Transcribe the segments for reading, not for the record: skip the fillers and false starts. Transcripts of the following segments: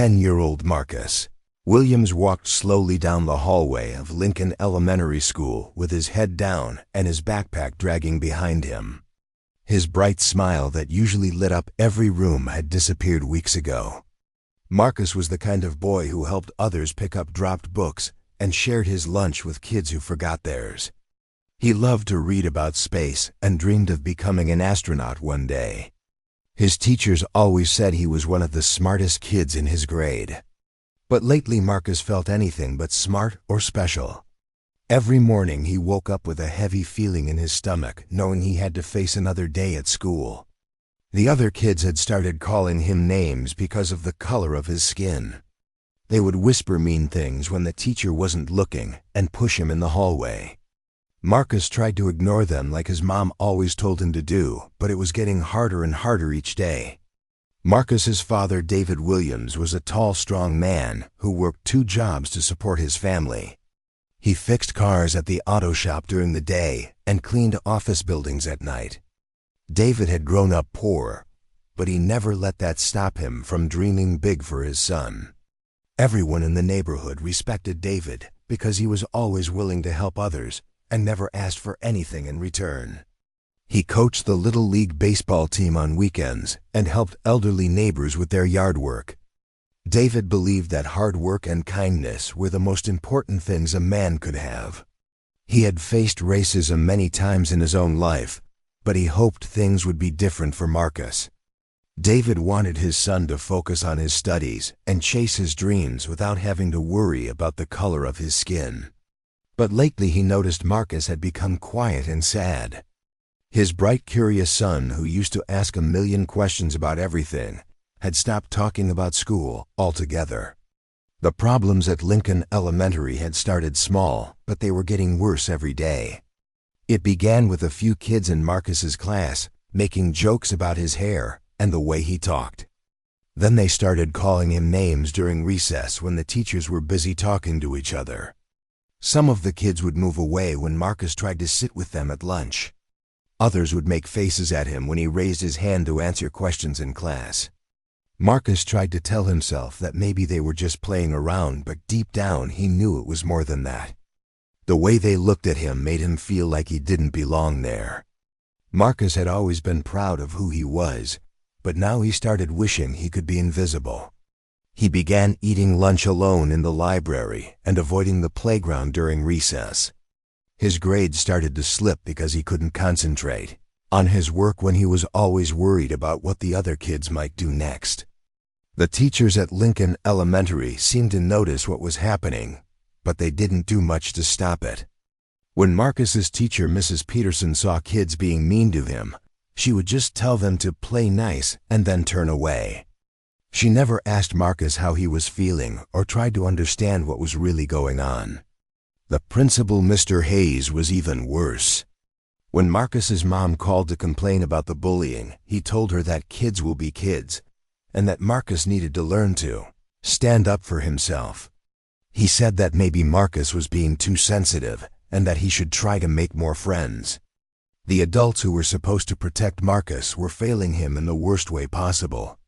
10-year-old Marcus. Williams walked slowly down the hallway of Lincoln Elementary School with his head down and his backpack dragging behind him. His bright smile that usually lit up every room had disappeared weeks ago. Marcus was the kind of boy who helped others pick up dropped books and shared his lunch with kids who forgot theirs. He loved to read about space and dreamed of becoming an astronaut one day. His teachers always said he was one of the smartest kids in his grade. But lately Marcus felt anything but smart or special. Every morning he woke up with a heavy feeling in his stomach, knowing he had to face another day at school. The other kids had started calling him names because of the color of his skin. They would whisper mean things when the teacher wasn't looking and push him in the hallway. Marcus tried to ignore them like his mom always told him to do, but it was getting harder and harder each day. Marcus's father, David Williams, was a tall, strong man who worked 2 jobs to support his family. He fixed cars at the auto shop during the day and cleaned office buildings at night. David had grown up poor, but he never let that stop him from dreaming big for his son. Everyone in the neighborhood respected David because he was always willing to help others and never asked for anything in return. He coached the Little League baseball team on weekends and helped elderly neighbors with their yard work. David believed that hard work and kindness were the most important things a man could have. He had faced racism many times in his own life, but he hoped things would be different for Marcus. David wanted his son to focus on his studies and chase his dreams without having to worry about the color of his skin. But lately he noticed Marcus had become quiet and sad. His bright, curious son, who used to ask a million questions about everything, had stopped talking about school altogether. The problems at Lincoln Elementary had started small, but they were getting worse every day. It began with a few kids in Marcus's class making jokes about his hair and the way he talked. Then they started calling him names during recess when the teachers were busy talking to each other. Some of the kids would move away when Marcus tried to sit with them at lunch. Others would make faces at him when he raised his hand to answer questions in class. Marcus tried to tell himself that maybe they were just playing around, but deep down he knew it was more than that. The way they looked at him made him feel like he didn't belong there. Marcus had always been proud of who he was, but now he started wishing he could be invisible. He began eating lunch alone in the library and avoiding the playground during recess. His grades started to slip because he couldn't concentrate on his work when he was always worried about what the other kids might do next. The teachers at Lincoln Elementary seemed to notice what was happening, but they didn't do much to stop it. When Marcus's teacher, Mrs. Peterson, saw kids being mean to him, she would just tell them to play nice and then turn away. She never asked Marcus how he was feeling or tried to understand what was really going on. The principal, Mr. Hayes, was even worse. When Marcus's mom called to complain about the bullying, he told her that kids will be kids, and that Marcus needed to learn to stand up for himself. He said that maybe Marcus was being too sensitive and that he should try to make more friends. The adults who were supposed to protect Marcus were failing him in the worst way possible.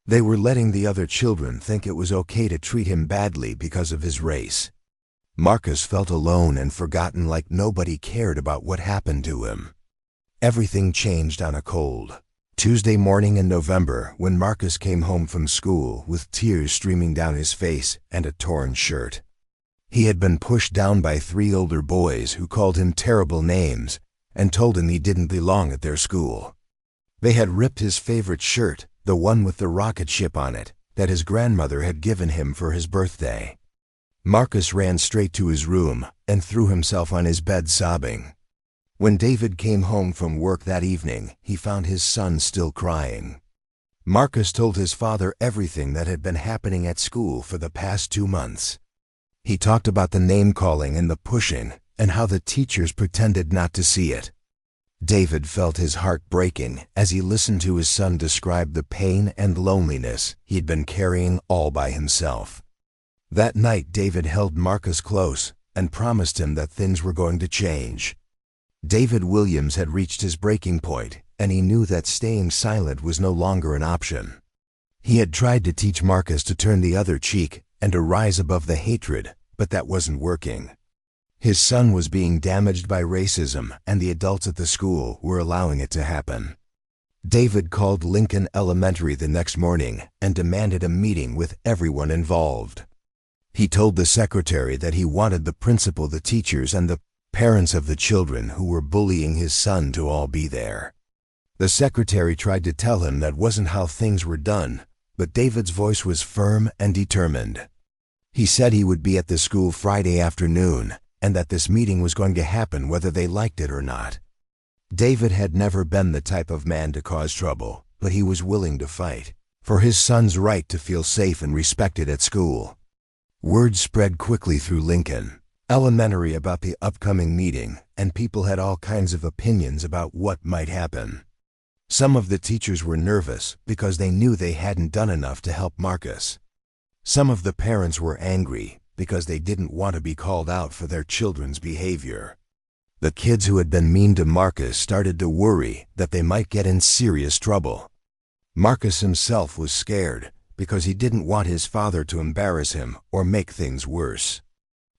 They were letting the other children think it was okay to treat him badly because of his race. Marcus felt alone and forgotten, like nobody cared about what happened to him. Everything changed on a cold Tuesday morning in November when Marcus came home from school with tears streaming down his face and a torn shirt. He had been pushed down by 3 older boys who called him terrible names and told him he didn't belong at their school. They had ripped his favorite shirt, the one with the rocket ship on it, that his grandmother had given him for his birthday. Marcus ran straight to his room and threw himself on his bed sobbing. When David came home from work that evening, he found his son still crying. Marcus told his father everything that had been happening at school for the past 2 months. He talked about the name-calling and the pushing and how the teachers pretended not to see it. David felt his heart breaking as he listened to his son describe the pain and loneliness he'd been carrying all by himself. That night, David held Marcus close and promised him that things were going to change. David Williams had reached his breaking point, and he knew that staying silent was no longer an option. He had tried to teach Marcus to turn the other cheek and to rise above the hatred, but that wasn't working. His son was being damaged by racism, and the adults at the school were allowing it to happen. David called Lincoln Elementary the next morning and demanded a meeting with everyone involved. He told the secretary that he wanted the principal, the teachers, and the parents of the children who were bullying his son to all be there. The secretary tried to tell him that wasn't how things were done, but David's voice was firm and determined. He said he would be at the school Friday afternoon, and that this meeting was going to happen whether they liked it or not. David had never been the type of man to cause trouble, but he was willing to fight for his son's right to feel safe and respected at school. Word spread quickly through Lincoln Elementary about the upcoming meeting, and people had all kinds of opinions about what might happen. Some of the teachers were nervous because they knew they hadn't done enough to help Marcus. Some of the parents were angry because they didn't want to be called out for their children's behavior. The kids who had been mean to Marcus started to worry that they might get in serious trouble. Marcus himself was scared because he didn't want his father to embarrass him or make things worse.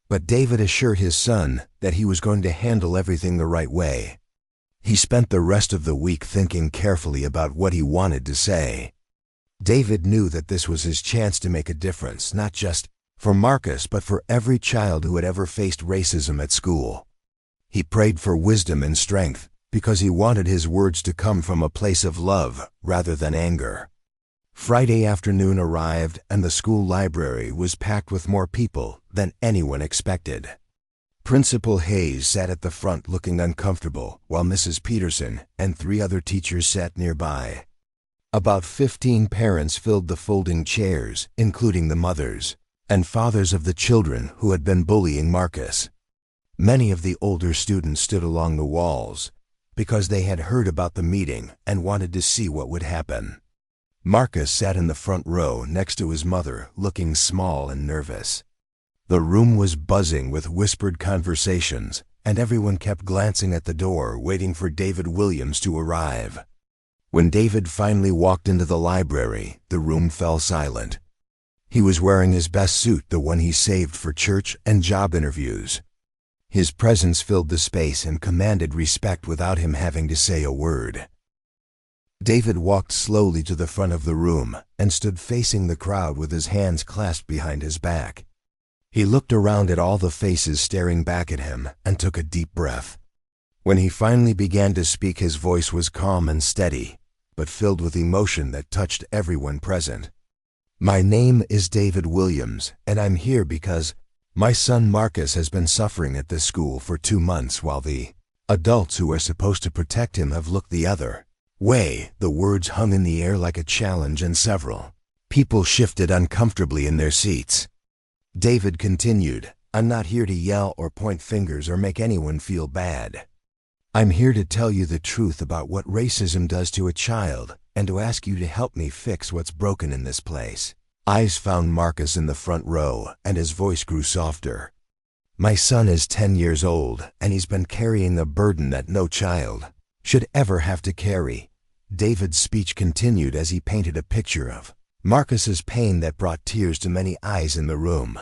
But David assured his son that he was going to handle everything the right way. He spent the rest of the week thinking carefully about what he wanted to say. David knew that this was his chance to make a difference, not just for Marcus, but for every child who had ever faced racism at school. He prayed for wisdom and strength because he wanted his words to come from a place of love rather than anger. Friday afternoon arrived, and the school library was packed with more people than anyone expected. Principal Hayes sat at the front looking uncomfortable, while Mrs. Peterson and 3 other teachers sat nearby. About 15 parents filled the folding chairs, including the mothers and fathers of the children who had been bullying Marcus. Many of the older students stood along the walls because they had heard about the meeting and wanted to see what would happen. Marcus sat in the front row next to his mother, looking small and nervous. The room was buzzing with whispered conversations, and everyone kept glancing at the door, waiting for David Williams to arrive. When David finally walked into the library, the room fell silent. He was wearing his best suit, the one he saved for church and job interviews. His presence filled the space and commanded respect without him having to say a word. David walked slowly to the front of the room and stood facing the crowd with his hands clasped behind his back. He looked around at all the faces staring back at him and took a deep breath. When he finally began to speak, his voice was calm and steady, but filled with emotion that touched everyone present. "My name is David Williams, and I'm here because my son Marcus has been suffering at this school for 2 months while the adults who are supposed to protect him have looked the other way." The words hung in the air like a challenge, and several people shifted uncomfortably in their seats. David continued, "I'm not here to yell or point fingers or make anyone feel bad. I'm here to tell you the truth about what racism does to a child and to ask you to help me fix what's broken in this place." Eyes found Marcus in the front row, and his voice grew softer. "My son is 10 years old, and he's been carrying a burden that no child should ever have to carry." David's speech continued as he painted a picture of Marcus's pain that brought tears to many eyes in the room.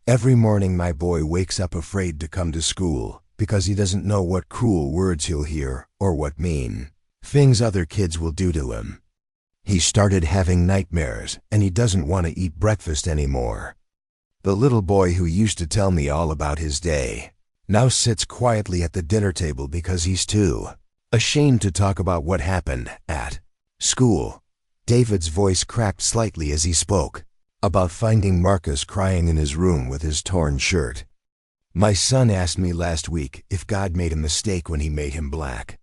"Every morning my boy wakes up afraid to come to school because he doesn't know what cruel words he'll hear or what mean things other kids will do to him. He started having nightmares, and he doesn't want to eat breakfast anymore. The little boy who used to tell me all about his day now sits quietly at the dinner table because he's too ashamed to talk about what happened at school." David's voice cracked slightly as he spoke about finding Marcus crying in his room with his torn shirt. "My son asked me last week if God made a mistake when he made him black.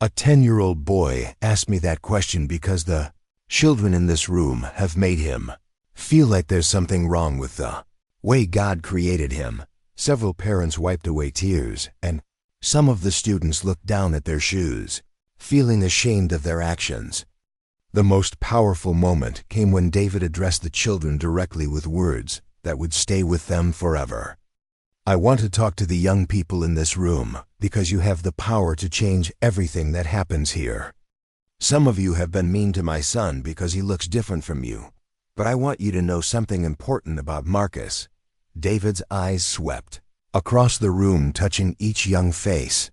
A 10-year-old boy asked me that question because the children in this room have made him feel like there's something wrong with the way God created him." Several parents wiped away tears, and some of the students looked down at their shoes, feeling ashamed of their actions. The most powerful moment came when David addressed the children directly with words that would stay with them forever. "I want to talk to the young people in this room because you have the power to change everything that happens here. Some of you have been mean to my son because he looks different from you. But I want you to know something important about Marcus." David's eyes swept across the room, touching each young face.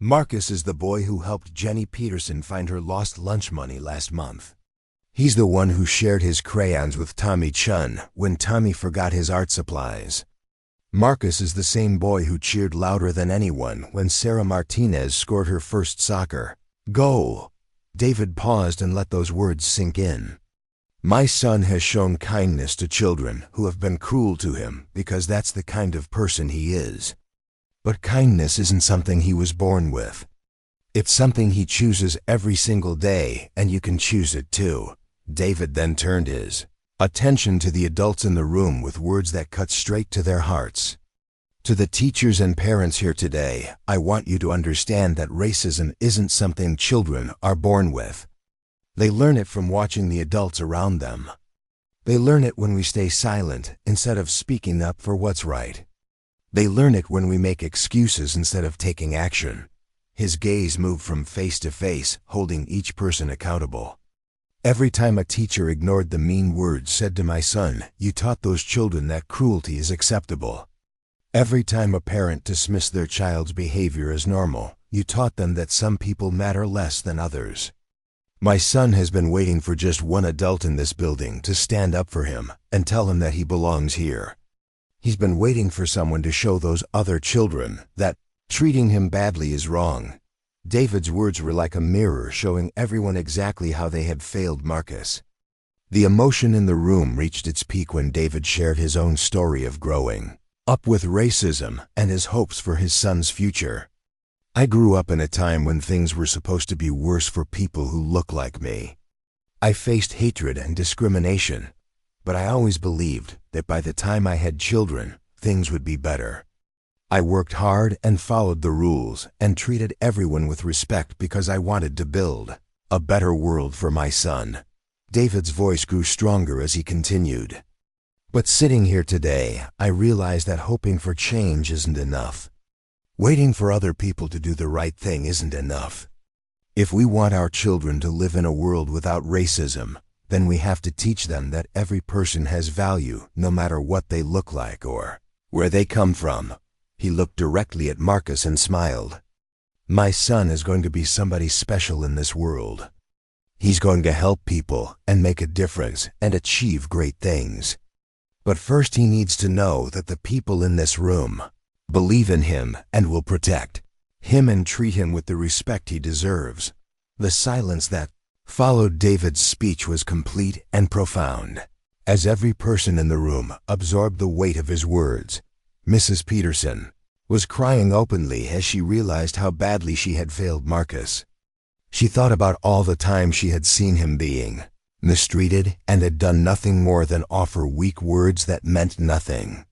"Marcus is the boy who helped Jenny Peterson find her lost lunch money last month. He's the one who shared his crayons with Tommy Chun when Tommy forgot his art supplies. Marcus is the same boy who cheered louder than anyone when Sarah Martinez scored her first soccer goal." David paused and let those words sink in. "My son has shown kindness to children who have been cruel to him because that's the kind of person he is. But kindness isn't something he was born with. It's something he chooses every single day, and you can choose it too." David then turned his attention to the adults in the room with words that cut straight to their hearts. "To the teachers and parents here today, I want you to understand that racism isn't something children are born with. They learn it from watching the adults around them. They learn it when we stay silent instead of speaking up for what's right. They learn it when we make excuses instead of taking action." His gaze moved from face to face, holding each person accountable. "Every time a teacher ignored the mean words said to my son, you taught those children that cruelty is acceptable. Every time a parent dismissed their child's behavior as normal, you taught them that some people matter less than others. My son has been waiting for just one adult in this building to stand up for him and tell him that he belongs here. He's been waiting for someone to show those other children that treating him badly is wrong." David's words were like a mirror showing everyone exactly how they had failed Marcus. The emotion in the room reached its peak when David shared his own story of growing up with racism and his hopes for his son's future. "I grew up in a time when things were supposed to be worse for people who look like me. I faced hatred and discrimination, but I always believed that by the time I had children, things would be better. I worked hard and followed the rules and treated everyone with respect because I wanted to build a better world for my son." David's voice grew stronger as he continued. "But sitting here today, I realize that hoping for change isn't enough. Waiting for other people to do the right thing isn't enough. If we want our children to live in a world without racism, then we have to teach them that every person has value no matter what they look like or where they come from." He looked directly at Marcus and smiled. "My son is going to be somebody special in this world. He's going to help people and make a difference and achieve great things. But first he needs to know that the people in this room believe in him and will protect him and treat him with the respect he deserves." The silence that followed David's speech was complete and profound, as every person in the room absorbed the weight of his words. Mrs. Peterson was crying openly as she realized how badly she had failed Marcus. She thought about all the times she had seen him being mistreated and had done nothing more than offer weak words that meant nothing.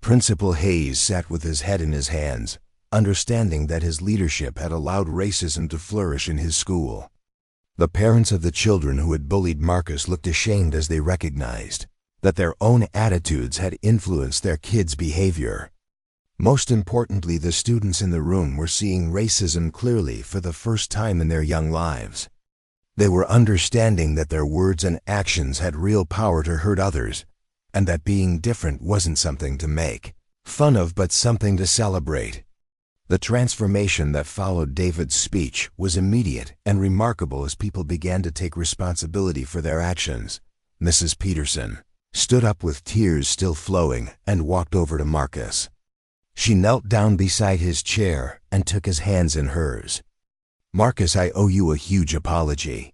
Principal Hayes sat with his head in his hands, understanding that his leadership had allowed racism to flourish in his school. The parents of the children who had bullied Marcus looked ashamed as they recognized that their own attitudes had influenced their kids' behavior. Most importantly, the students in the room were seeing racism clearly for the first time in their young lives. They were understanding that their words and actions had real power to hurt others, and that being different wasn't something to make fun of but something to celebrate. The transformation that followed David's speech was immediate and remarkable as people began to take responsibility for their actions. Mrs. Peterson stood up with tears still flowing and walked over to Marcus. She knelt down beside his chair and took his hands in hers. "Marcus, I owe you a huge apology.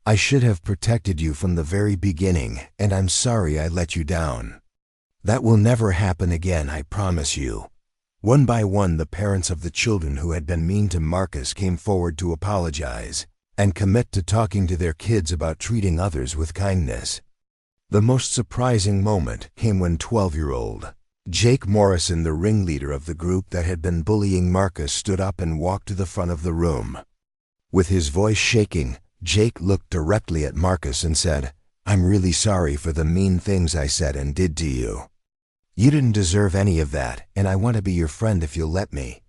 I should have protected you from the very beginning, and I'm sorry I let you down. That will never happen again, I promise you." One by one, the parents of the children who had been mean to Marcus came forward to apologize and commit to talking to their kids about treating others with kindness. The most surprising moment came when 12-year-old Jake Morrison, the ringleader of the group that had been bullying Marcus, stood up and walked to the front of the room. With his voice shaking, Jake looked directly at Marcus and said, "I'm really sorry for the mean things I said and did to you. You didn't deserve any of that, and I want to be your friend if you'll let me."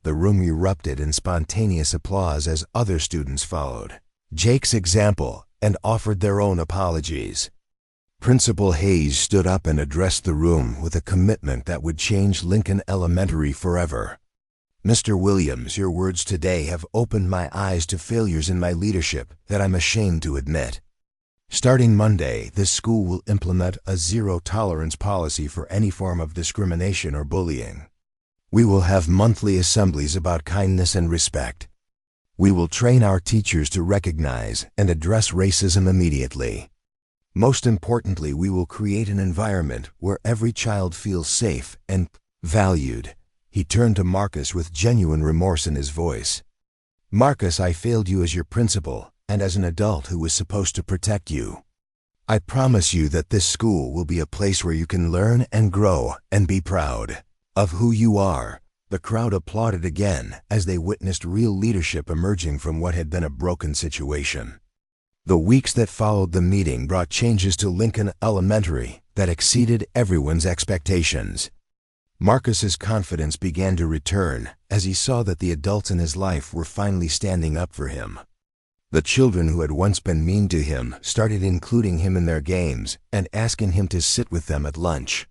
The room erupted in spontaneous applause as other students followed. Jake's example and offered their own apologies. Principal Hayes stood up and addressed the room with a commitment that would change Lincoln Elementary forever. "Mr. Williams, your words today have opened my eyes to failures in my leadership that I'm ashamed to admit. Starting Monday, this school will implement a zero-tolerance policy for any form of discrimination or bullying. We will have monthly assemblies about kindness and respect. We will train our teachers to recognize and address racism immediately. Most importantly, we will create an environment where every child feels safe and valued." He turned to Marcus with genuine remorse in his voice. "Marcus, I failed you as your principal and as an adult who was supposed to protect you. I promise you that this school will be a place where you can learn and grow and be proud of who you are." The crowd applauded again as they witnessed real leadership emerging from what had been a broken situation. The weeks that followed the meeting brought changes to Lincoln Elementary that exceeded everyone's expectations. Marcus's confidence began to return as he saw that the adults in his life were finally standing up for him. The children who had once been mean to him started including him in their games and asking him to sit with them at lunch.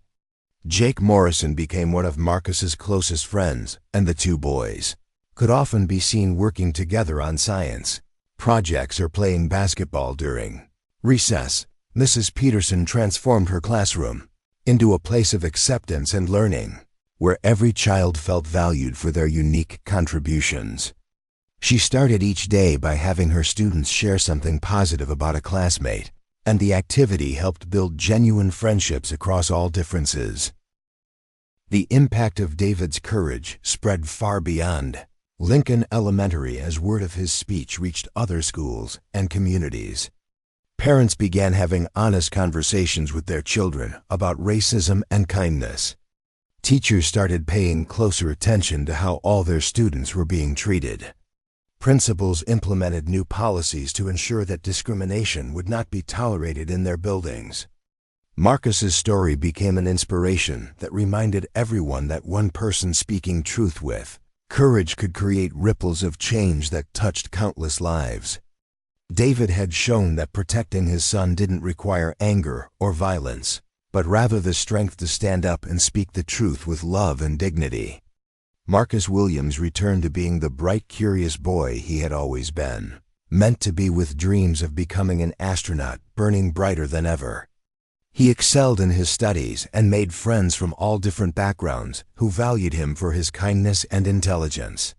Jake Morrison became one of Marcus's closest friends, and the two boys could often be seen working together on science projects or playing basketball during recess. Mrs. Peterson transformed her classroom into a place of acceptance and learning, where every child felt valued for their unique contributions. She started each day by having her students share something positive about a classmate, and the activity helped build genuine friendships across all differences. The impact of David's courage spread far beyond Lincoln Elementary as word of his speech reached other schools and communities. Parents began having honest conversations with their children about racism and kindness. Teachers started paying closer attention to how all their students were being treated. Principals implemented new policies to ensure that discrimination would not be tolerated in their buildings. Marcus's story became an inspiration that reminded everyone that one person speaking truth with courage could create ripples of change that touched countless lives. David had shown that protecting his son didn't require anger or violence, but rather the strength to stand up and speak the truth with love and dignity. Marcus Williams returned to being the bright, curious boy he had always been, meant to be with dreams of becoming an astronaut burning brighter than ever. He excelled in his studies and made friends from all different backgrounds who valued him for his kindness and intelligence.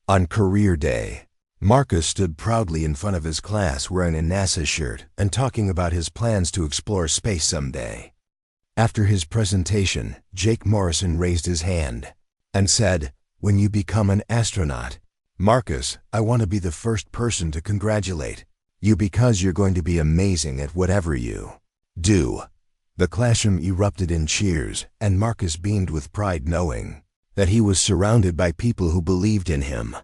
On career day, Marcus stood proudly in front of his class wearing a NASA shirt and talking about his plans to explore space someday. After his presentation, Jake Morrison raised his hand and said, "When you become an astronaut, Marcus, I want to be the first person to congratulate you because you're going to be amazing at whatever you do." The classroom erupted in cheers, and Marcus beamed with pride knowing that he was surrounded by people who believed in him.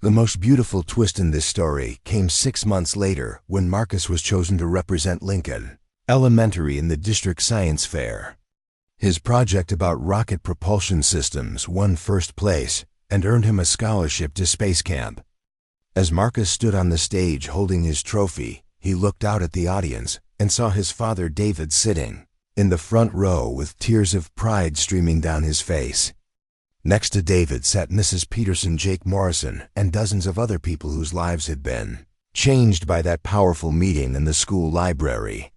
The most beautiful twist in this story came 6 months later when Marcus was chosen to represent Lincoln Elementary in the district science fair. His project about rocket propulsion systems won first place and earned him a scholarship to space camp. As Marcus stood on the stage holding his trophy, he looked out at the audience and saw his father David sitting in the front row with tears of pride streaming down his face. Next to David sat Mrs. Peterson, Jake Morrison, and dozens of other people whose lives had been changed by that powerful meeting in the school library.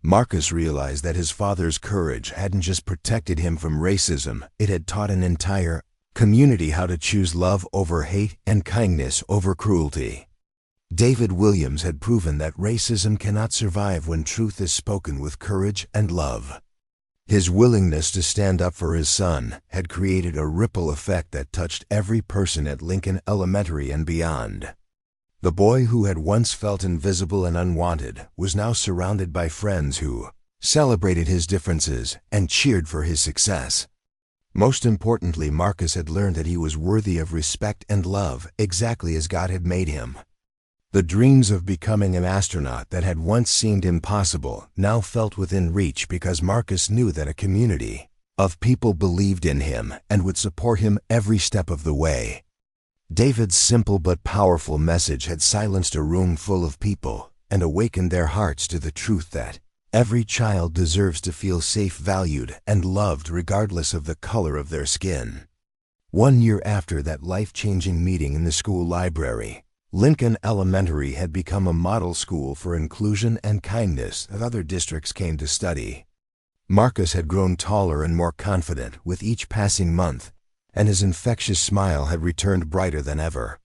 Marcus realized that his father's courage hadn't just protected him from racism, it had taught an entire community how to choose love over hate and kindness over cruelty. David Williams had proven that racism cannot survive when truth is spoken with courage and love. His willingness to stand up for his son had created a ripple effect that touched every person at Lincoln Elementary and beyond. The boy who had once felt invisible and unwanted was now surrounded by friends who celebrated his differences and cheered for his success. Most importantly, Marcus had learned that he was worthy of respect and love exactly as God had made him. The dreams of becoming an astronaut that had once seemed impossible now felt within reach because Marcus knew that a community of people believed in him and would support him every step of the way. David's simple but powerful message had silenced a room full of people and awakened their hearts to the truth that every child deserves to feel safe, valued, and loved regardless of the color of their skin. 1 year after that life-changing meeting in the school library, Lincoln Elementary had become a model school for inclusion and kindness that other districts came to study. Marcus had grown taller and more confident with each passing month, and his infectious smile had returned brighter than ever.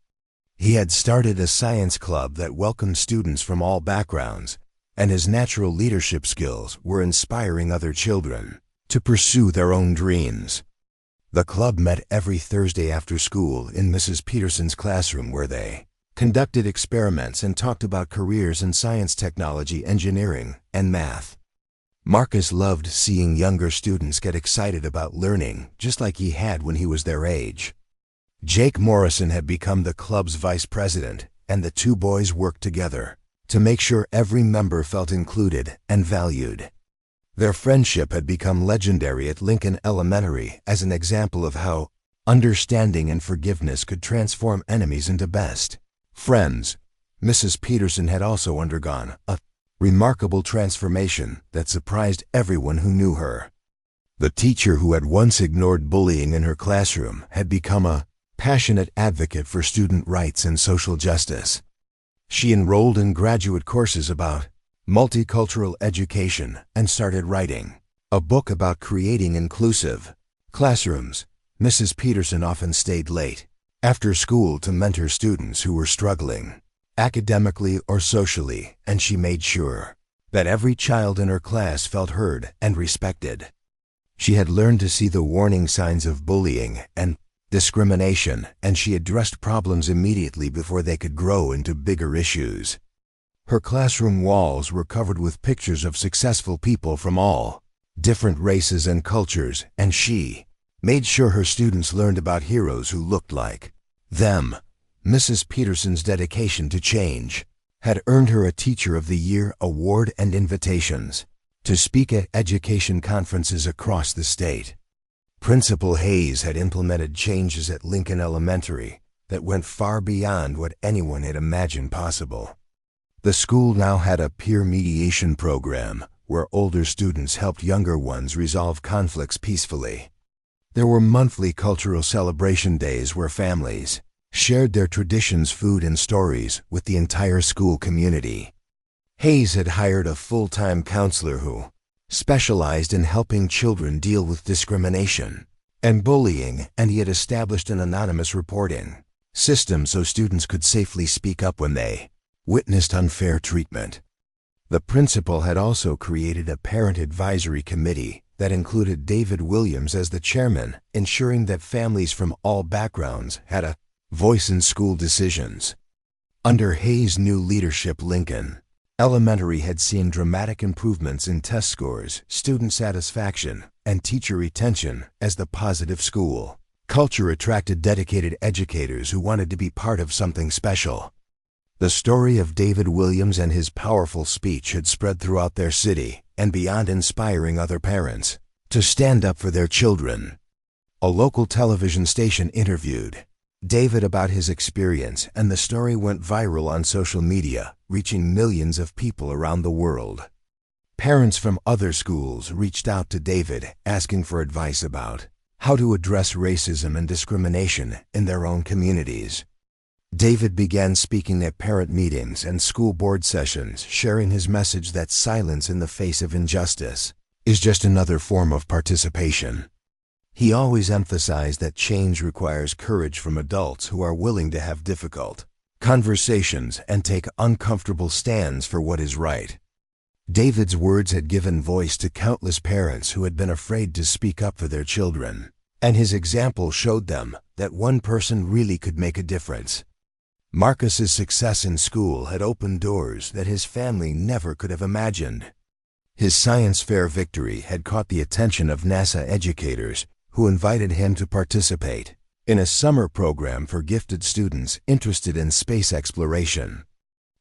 He had started a science club that welcomed students from all backgrounds, and his natural leadership skills were inspiring other children to pursue their own dreams. The club met every Thursday after school in Mrs. Peterson's classroom, where they conducted experiments and talked about careers in science, technology, engineering, and math. Marcus loved seeing younger students get excited about learning, just like he had when he was their age. Jake Morrison had become the club's vice president, and the two boys worked together to make sure every member felt included and valued. Their friendship had become legendary at Lincoln Elementary as an example of how understanding and forgiveness could transform enemies into best friends. Mrs. Peterson had also undergone a remarkable transformation that surprised everyone who knew her. The teacher who had once ignored bullying in her classroom had become a passionate advocate for student rights and social justice. She enrolled in graduate courses about multicultural education and started writing a book about creating inclusive classrooms. Mrs. Peterson often stayed late after school to mentor students who were struggling academically or socially, and she made sure that every child in her class felt heard and respected. She had learned to see the warning signs of bullying and discrimination, and she addressed problems immediately before they could grow into bigger issues. Her classroom walls were covered with pictures of successful people from all different races and cultures, and she made sure her students learned about heroes who looked like them. Mrs. Peterson's dedication to change had earned her a Teacher of the Year award and invitations to speak at education conferences across the state. Principal Hayes had implemented changes at Lincoln Elementary that went far beyond what anyone had imagined possible. The school now had a peer mediation program where older students helped younger ones resolve conflicts peacefully. There were monthly cultural celebration days where families shared their traditions, food, and stories with the entire school community. Hayes had hired a full-time counselor who specialized in helping children deal with discrimination and bullying, and he had established an anonymous reporting system so students could safely speak up when they witnessed unfair treatment. The principal had also created a parent advisory committee that included David Williams as the chairman, ensuring that families from all backgrounds had a voice in school decisions. Under Hayes' new leadership, Lincoln Elementary had seen dramatic improvements in test scores, student satisfaction, and teacher retention as the positive school culture attracted dedicated educators who wanted to be part of something special. The story of David Williams and his powerful speech had spread throughout their city and beyond, inspiring other parents to stand up for their children. A local television station interviewed David about his experience, and the story went viral on social media, reaching millions of people around the world. Parents from other schools reached out to David asking for advice about how to address racism and discrimination in their own communities. David began speaking at parent meetings and school board sessions, sharing his message that silence in the face of injustice is just another form of participation. He always emphasized that change requires courage from adults who are willing to have difficult conversations and take uncomfortable stands for what is right. David's words had given voice to countless parents who had been afraid to speak up for their children, and his example showed them that one person really could make a difference. Marcus's success in school had opened doors that his family never could have imagined. His science fair victory had caught the attention of NASA educators, who invited him to participate in a summer program for gifted students interested in space exploration.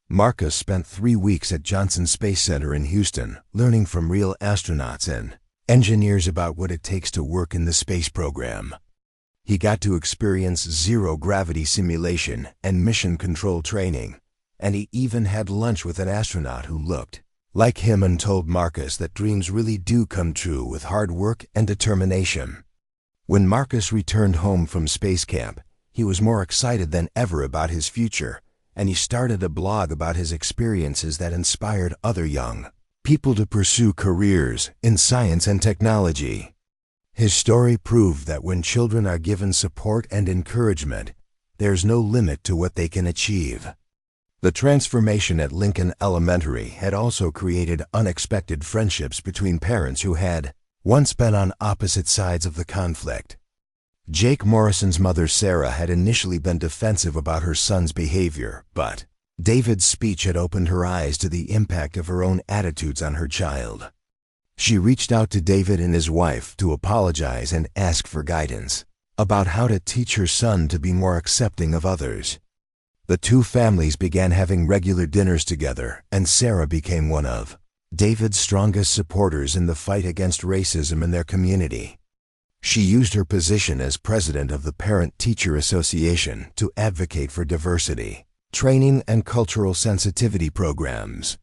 Marcus spent 3 weeks at Johnson Space Center in Houston, learning from real astronauts and engineers about what it takes to work in the space program. He got to experience zero-gravity simulation and mission control training, and he even had lunch with an astronaut who looked like him and told Marcus that dreams really do come true with hard work and determination. When Marcus returned home from space camp, he was more excited than ever about his future, and he started a blog about his experiences that inspired other young people to pursue careers in science and technology. His story proved that when children are given support and encouragement, there's no limit to what they can achieve. The transformation at Lincoln Elementary had also created unexpected friendships between parents who had once been on opposite sides of the conflict. Jake Morrison's mother, Sarah, had initially been defensive about her son's behavior, but David's speech had opened her eyes to the impact of her own attitudes on her child. She reached out to David and his wife to apologize and ask for guidance about how to teach her son to be more accepting of others. The two families began having regular dinners together, and Sarah became one of David's strongest supporters in the fight against racism in their community. She used her position as president of the Parent-Teacher Association to advocate for diversity, training, and cultural sensitivity programs.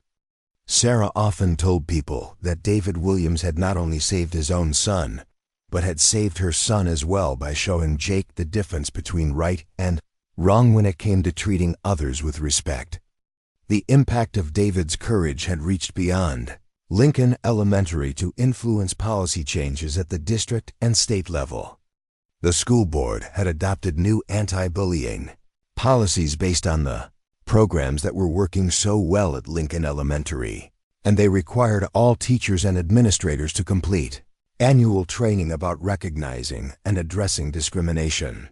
Sarah often told people that David Williams had not only saved his own son, but had saved her son as well by showing Jake the difference between right and wrong when it came to treating others with respect. The impact of David's courage had reached beyond Lincoln Elementary to influence policy changes at the district and state level. The school board had adopted new anti-bullying policies based on the programs that were working so well at Lincoln Elementary, and they required all teachers and administrators to complete annual training about recognizing and addressing discrimination.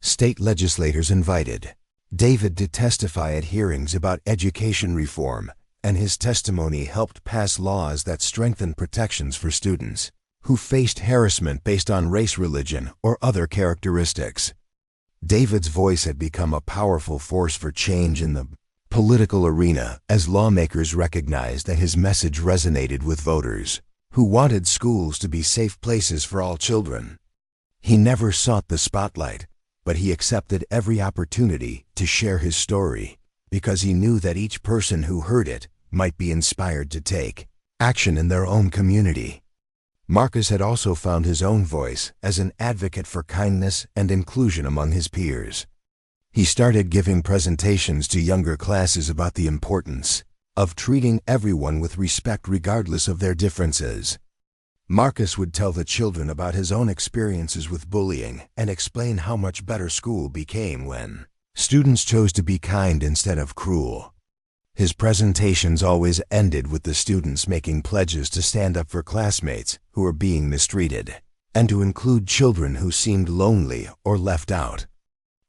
State legislators invited David to testify at hearings about education reform, and his testimony helped pass laws that strengthened protections for students who faced harassment based on race, religion, or other characteristics. David's voice had become a powerful force for change in the political arena as lawmakers recognized that his message resonated with voters who wanted schools to be safe places for all children. He never sought the spotlight, but he accepted every opportunity to share his story because he knew that each person who heard it might be inspired to take action in their own community. Marcus had also found his own voice as an advocate for kindness and inclusion among his peers. He started giving presentations to younger classes about the importance of treating everyone with respect regardless of their differences. Marcus would tell the children about his own experiences with bullying and explain how much better school became when students chose to be kind instead of cruel. His presentations always ended with the students making pledges to stand up for classmates who were being mistreated, and to include children who seemed lonely or left out.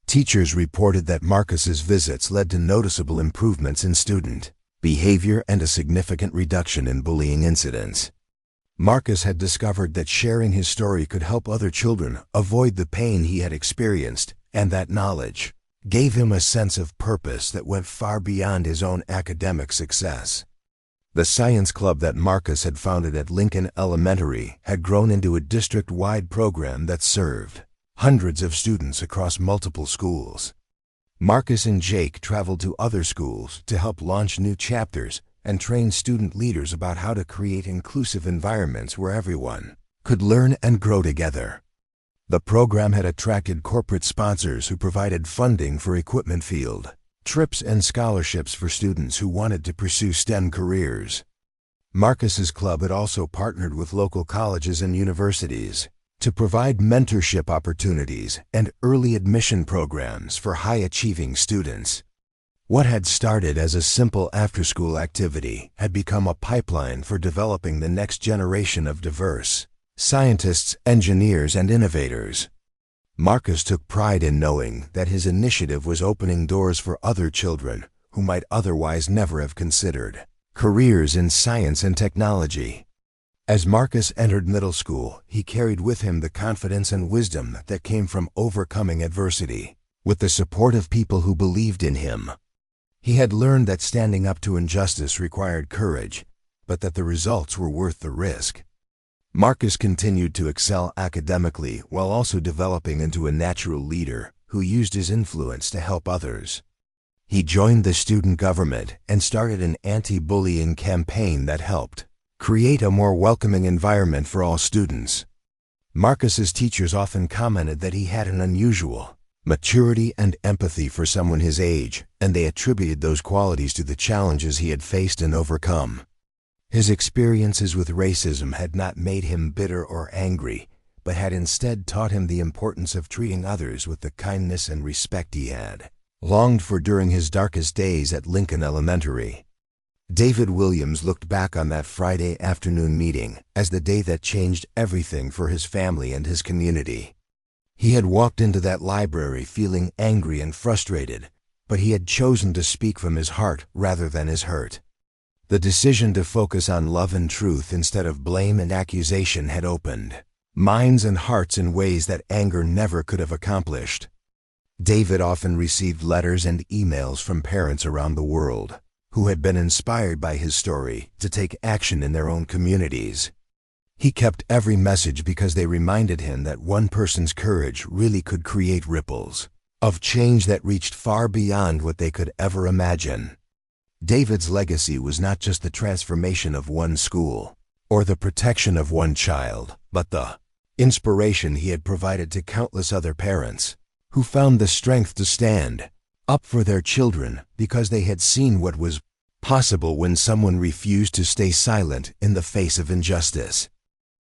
Teachers reported that Marcus's visits led to noticeable improvements in student behavior and a significant reduction in bullying incidents. Marcus had discovered that sharing his story could help other children avoid the pain he had experienced, and that knowledge gave him a sense of purpose that went far beyond his own academic success. The science club that Marcus had founded at Lincoln Elementary had grown into a district-wide program that served hundreds of students across multiple schools. Marcus and Jake traveled to other schools to help launch new chapters and train student leaders about how to create inclusive environments where everyone could learn and grow together. The program had attracted corporate sponsors who provided funding for equipment field trips and scholarships for students who wanted to pursue STEM careers. Marcus's club had also partnered with local colleges and universities to provide mentorship opportunities and early admission programs for high-achieving students. What had started as a simple after-school activity had become a pipeline for developing the next generation of diverse scientists, engineers, and innovators. Marcus took pride in knowing that his initiative was opening doors for other children who might otherwise never have considered careers in science and technology. As Marcus entered middle school, he carried with him the confidence and wisdom that came from overcoming adversity, with the support of people who believed in him. He had learned that standing up to injustice required courage, but that the results were worth the risk. Marcus continued to excel academically while also developing into a natural leader who used his influence to help others. He joined the student government and started an anti-bullying campaign that helped create a more welcoming environment for all students. Marcus's teachers often commented that he had an unusual maturity and empathy for someone his age, and they attributed those qualities to the challenges he had faced and overcome. His experiences with racism had not made him bitter or angry, but had instead taught him the importance of treating others with the kindness and respect he had longed for during his darkest days at Lincoln Elementary. David Williams looked back on that Friday afternoon meeting as the day that changed everything for his family and his community. He had walked into that library feeling angry and frustrated, but he had chosen to speak from his heart rather than his hurt. The decision to focus on love and truth instead of blame and accusation had opened minds and hearts in ways that anger never could have accomplished. David often received letters and emails from parents around the world who had been inspired by his story to take action in their own communities. He kept every message because they reminded him that one person's courage really could create ripples of change that reached far beyond what they could ever imagine. David's legacy was not just the transformation of one school or the protection of one child, but the inspiration he had provided to countless other parents who found the strength to stand up for their children because they had seen what was possible when someone refused to stay silent in the face of injustice.